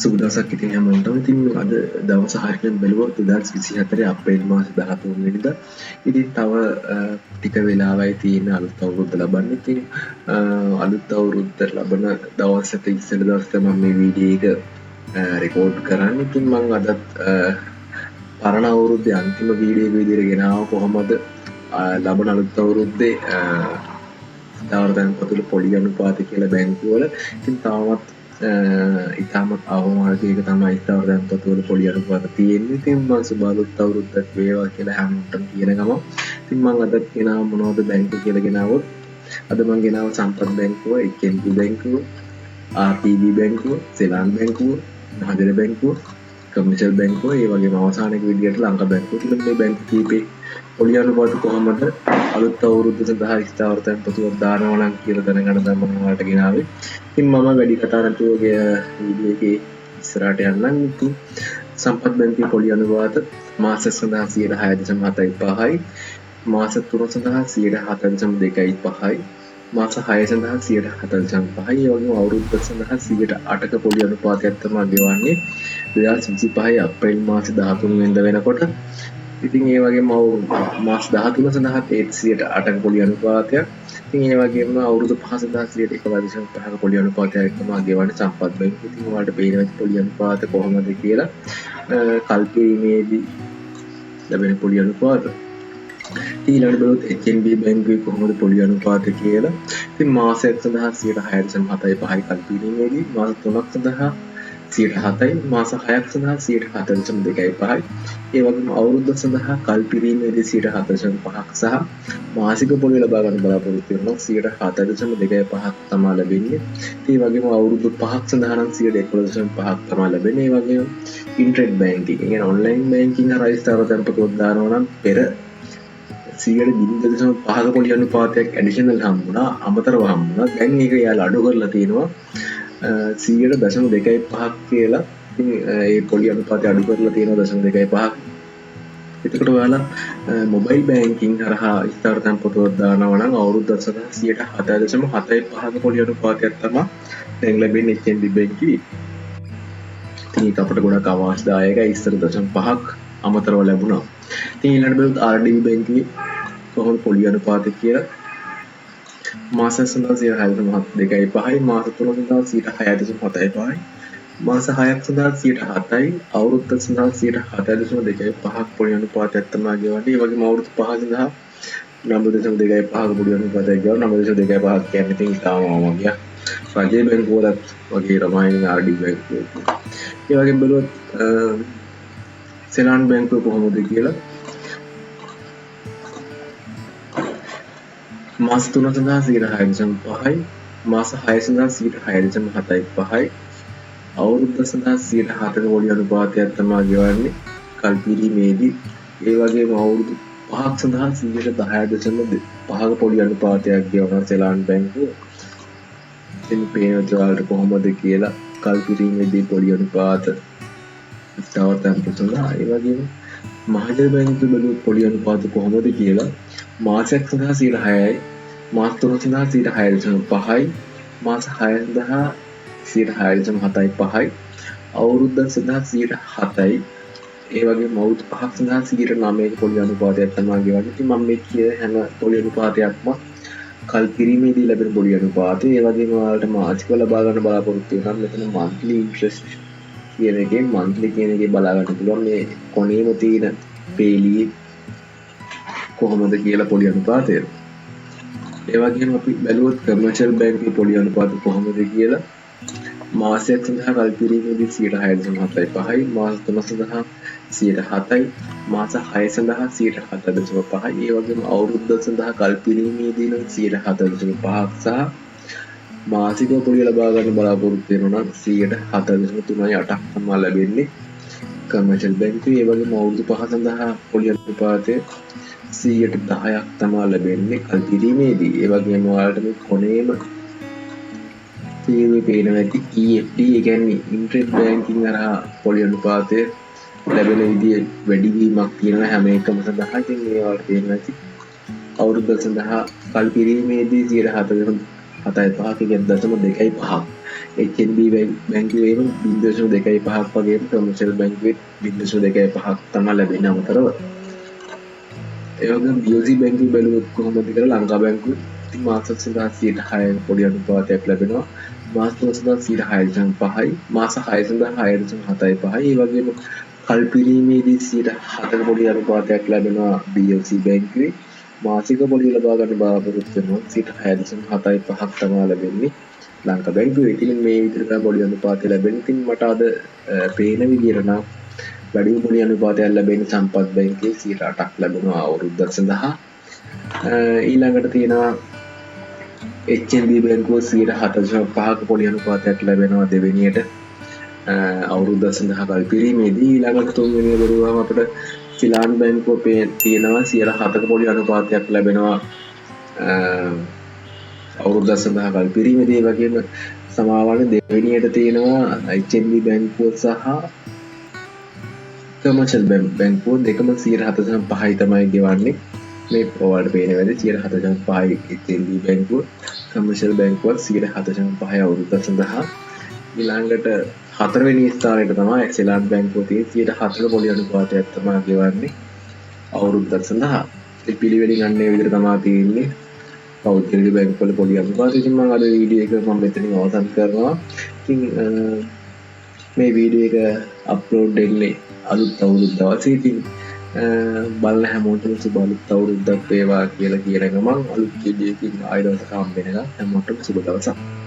සුබ දවසක් ඉතින් හැමෝටම. ඉතින් අද දවස හරියට බැලුවොත් 2024 අප්‍රේල් මාසේ 13 වෙනිදා. ඉතින් තව ටික වෙලාවයි තියෙන අලුත් අවුරුද්ද ලබන්න. ඉතින් අලුත් අවුරුද්ද ලබන දවසට ඉස්සෙල්ලා දවස් තමයි මේ වීඩියෝ එක රෙකෝඩ් කරන්නේ. ඉතින් මම අදත් පරණ අවුරුද්දේ අන්තිම වීඩියෝ එක විදිහට ගෙනාව කොහොමද ලබන අලුත් අවුරුද්දේ ස්ථාවරතැන්පතුල පොලි අනුපාත කියලා බැංකුවල. ඉතින් තාමත් ඉතාමත් අවමාර්ගයක තමයි ස්ථාවරතැන්පතුවල පොලි අනුපාත තියෙන්නේ. ඉතින් මම සුබ අලුත් අවුරුද්දක් වේවා කියලා හැමෝටම කියන ගමන් ඉතින් මම අදත් ගෙනාව මොනවද බැංකුව කියලා ගෙනාවොත් අද මම ගෙනාව සම්පත් බැංකුව, HNB බැංකුව, RTB බැංකුව, සෙලාන් බැංකුව, මහජන බැංකුව, කමර්ෂල් බැංකුව, ඒ වගේම අවසානයේ විදියට ලංකා බැංකුව. ඉතින් මේ බැංකු කීපේ පොලි අනුපාත කොහොමද අලුත් අවුරුද්ද සඳහා ස්ථාවරතැන්පතුවක් දානවා නම් කියලා දැනගන්න තමයි මම ඔයාලට ගෙනාවේ. ඉතින් මම වැඩි කතා නැතුව වීඩියෝ එකේ ඉස්සරහට යන්නම්. ඉතින් සම්පත් බැංකුවේ පොලි අනුපාත මාස සඳහා 6.75යි, මාස 3 සඳහා 7.2.5යි, මාස 6 සඳහා 7.4.5යි, ඒ වගේම අවුරුද්ද සඳහා 8%ක පොලි අනුපාතයක් තමයි ගෙවන්නේ 2025 අප්‍රේල් මාසේ 13 වෙනිදා වෙනකොට. ඉතින් ඒ වගේම මාස 13 සඳහා 8%ක පොලි අනුපාතයක්. ඉතින් ඒ වගේම අවුරුදු 5 සඳහා 1.5%ක පොලි අනුපාතයක් තමයි ගෙවන්නේ සම්පත් බැංකුව. ඉතින් ඔයාලට පේනවා පොලි අනුපාත කොහොමද කියලා කල්පීමේදී ලැබෙන පොලි අනුපාත. ඊළඟට බලුවොත් HNB බැංකුවේ කොහොමද පොලි අනුපාත කියලා. ඉතින් මාසයක් සඳහා 6.75යි කල්පීමේදී, මාස 3ක් සඳහා 7%යි, මාස 6ක් සඳහා 7.2.5යි. ඒ වගේම අවුරුද්ද සඳහා කල්පිරීමේදී 7.5ක් සහ මාසික පොලි ලබා ගන්න බලාපොරොත්තු වෙනවා 7.2.5ක් තමයි ලැබෙන්නේ. ඒ වගේම අවුරුදු 5ක් සඳහා නම් 11.5ක් තමයි ලැබෙන්නේ. ඒ වගේම ඉන්ටර්නෙට් බැංකින්, කියන්නේ ඔන්ලයින් බැංකින් හරහා ස්ථාවරතැන්පතුවක් දානවා නම් පෙර 0.5ක පොලි අනුපාතයක් ඇඩිෂනල් හම්බුණා, අමතරව හම්බුණා. දැන් ඒක යාලා අඩු කරලා තියෙනවා 0.2.5ක් කියලා. ඉතින් ඒ පොලි අනුපාතය අඩු කරලා තියෙනවා 0.2.5ක්. එතකොට ඔයාලා මොබයිල් බැංකින් හරහා ස්ථාවරතැන්පතුවක් දානවා නම් අවුරුද්දක් සඳහා 7.75ක පොලි අනුපාතයක් තමයි දැන් ලැබෙන්නේ HNB බැංකුවේ. ඉතින් ඒක අපිට ගොඩක් අවශ්‍යදායකයි. ඉස්සර 0.5ක් අමතරව ලැබුණා. ඉතින් ඊළඟට බලුවොත් RDB බැංකුවේ කොහොමද පොලි අනුපාතය කියලා. මාස සඳහා 6.2.5යි, මාස 3 සඳහා 6.7.5යි, මාස 6ක් සඳහා 7%යි, අවුරුද්ද සඳහා 7.2.5ක් පොලි අනුපාතයක් තමයි ගෙවන්නේ. ඒ වගේම අවුරුදු 5 සඳහා 9.2.5ක පොලි අනුපාතයක් ගෙවන 9.2.5ක් කියන්නේ ඉතින් ඉතාම වගේ. රජයේ බැංකුවලත් වගේ තමයි RDB බැංකුව. ඒ වගේම බලුවොත් සෙලාන් බැංකුව කොහොමද කියලා. මාස 3 සඳහා 6.5යි, මාස 6 සඳහා 6.7.5යි, අවුරුද්ද සඳහා 7% පොලි අනුපාතයක් තමයි ගෙවන්නේ කල්පිරීමේදී. ඒ වගේම අවුරුදු 5ක් සඳහා 10.5ක පොලි අනුපාතයක් ගෙවනවා සෙලාන් බැංකුව. ඉතින් පේනවා ඔයාලට කොහොමද කියලා කල්පිරීමේදී පොලි අනුපාත ස්ථාවරතැන්පත සඳහා. ඒ වගේම මහජන බැංකුවේ බලුවොත් පොලි අනුපාත කොහොමද කියලා. මාසයක් සඳහා 6%යි, මාස 3 සඳහා 6.5යි, මාස 6 සඳහා 6.7.5යි, අවුරුද්දක් සඳහා 7%යි. ඒ වගේම අවුරුදු 5ක් සඳහා 9%ක පොලි අනුපාතයක් තමයි ගෙවන්නේ. ඉතින් මම මේ කියන හැම පොලි අනුපාතයක්ම කල්පිරීමේදී ලැබෙන පොලි අනුපාතය. ඒ වගේම ඔයාලට මාසිකව ලබා ගන්න බලාපොරොත්තු වෙනවා. මෙතන monthly interest කියන එකේ monthly කියන එකේ බලා ගන්න පුළුවන් මේ කොනේම තියෙන පේලියේ කොහොමද කියලා පොලි අනුපාතය. ඒ වගේම අපි බැලුවොත් කමර්ෂල් බැංකුවේ පොලි අනුපාත කොහොමද කියලා. මාසයක් සඳහා කල්පිරීමේදී 6.75යි, මාස 3 සඳහා 7%යි, මාස 6 සඳහා 7.5යි. ඒ වගේම අවුරුද්ද සඳහා කල්පිරීමේදී නම් 7.5ක් සහ මාසික පොලි ලබා ගන්න බලාපොරොත්තු වෙනවා නම් 7.3.8ක් තමයි ලැබෙන්නේ කමර්ෂල් බැංකුවේ. ඒ වගේම අවුරුදු 5 සඳහා පොලි අනුපාතය 10%ක් තමයි ලැබෙන්නේ කල්පිරීමේදී. ඒ වගේම ඔයාලට මේ කොනේම මේ පේනවා ඇති EFT, ඒ කියන්නේ ඉන්ටර්නෙට් බැංකින් හරහා පොලි අනුපාතය ලැබෙන විදිය වැඩිවීමක් තියෙනවා හැම එකම සඳහා. ඉතින් මේ වලට පේනවා ඇති අවුරුද්ද සඳහා කල්පිරීමේදී 7% 7.2%. HNB බැංකුවේම 0.25ක් වගේම කමර්ෂල් බැංකුවේ 0.25ක් තමයි ලැබෙන්නේ අමතරව. ඒ වගේම BOC බැංකුව බැලුවොත් කොහොමද කියලා ලංකා බැංකුවේ ඉතින් මාස සඳහා 6% පොඩි අනුපාතයක් ලැබෙනවා. මාස 3 සඳහා 6.5යි, මාස 6 සඳහා 6.75යි. ඒ වගේම කල්පිරීමේදී 4% පොඩි අනුපාතයක් ලැබෙනවා BOC බැංකුවේ. මාසික පොලිය ලබා ගන්න බලාපොරොත්තු වෙනවා 6.75ක් තමයි ලැබෙන්නේ ලංකා බැංකුවේ. ඉතින් මේ විදිහට තමයි පොලිය අනුපාතය ලැබෙන්නේ. ඉතින් මට අද පේන විදිහට නම් වැඩිම පොලිය අනුපාතයක් ලැබෙන්නේ සම්පත් බැංකුවේ 8%ක් ලැබෙනවා අවුරුද්දක් සඳහා. ඊළඟට තියෙනවා HNB බැංකුව 7.5ක පොලිය අනුපාතයක් ලැබෙනවා දෙවෙනියට අවුරුද්දක් සඳහා කල්පිරීමේදී. ඊළඟට තුන්වෙනිය බැලුවම අපිට සිලාන් බැංකුව තියෙනවා 7% පොලි අනුපාතයක් ලැබෙනවා අවුරුද්දක් සඳහා කල්පිරීමේදී. ඒ වගේම සමාවන දෙවෙනියට තියෙනවා HNB බැංකුව සහ කමර්ෂල් බැංකුව දෙකම 7.5යි තමයි ගෙවන්නේ. මේ ඔයාලට පේන වැඩි 7.5යි HNB බැංකුව, කමර්ෂල් බැංකුවත් 7.5යි අවුරුද්දක් සඳහා. ඊළඟට හතරවෙනි ස්ථානයට තමයි සෙලාන් බැංකුව තියෙන්නේ 4% පොලි අනුපාතයක් තමයි ගෙවන්නේ අවුරුද්දක් සඳහා. ඒ පිළිවෙලින් අන්නේ විදිහට තමයි තියෙන්නේ පෞද්ගලික බැංකුවල පොලි අනුපාතය. ඉතින් මම අද වීඩියෝ එක මම මෙතනින් අවසන් කරනවා. ඉතින් මේ වීඩියෝ එක අප්ලෝඩ් වෙන්නේ අලුත් අවුරුද්ද දවසේ. ඉතින් බලන හැමෝටම සුබ අලුත් අවුරුද්දක් වේවා කියලා කියන ගමන් අලුත් වීඩියෝ එකකින් ආයෙ දවසක හම්බ වෙනකම් හැමෝටම සුබ දවසක්.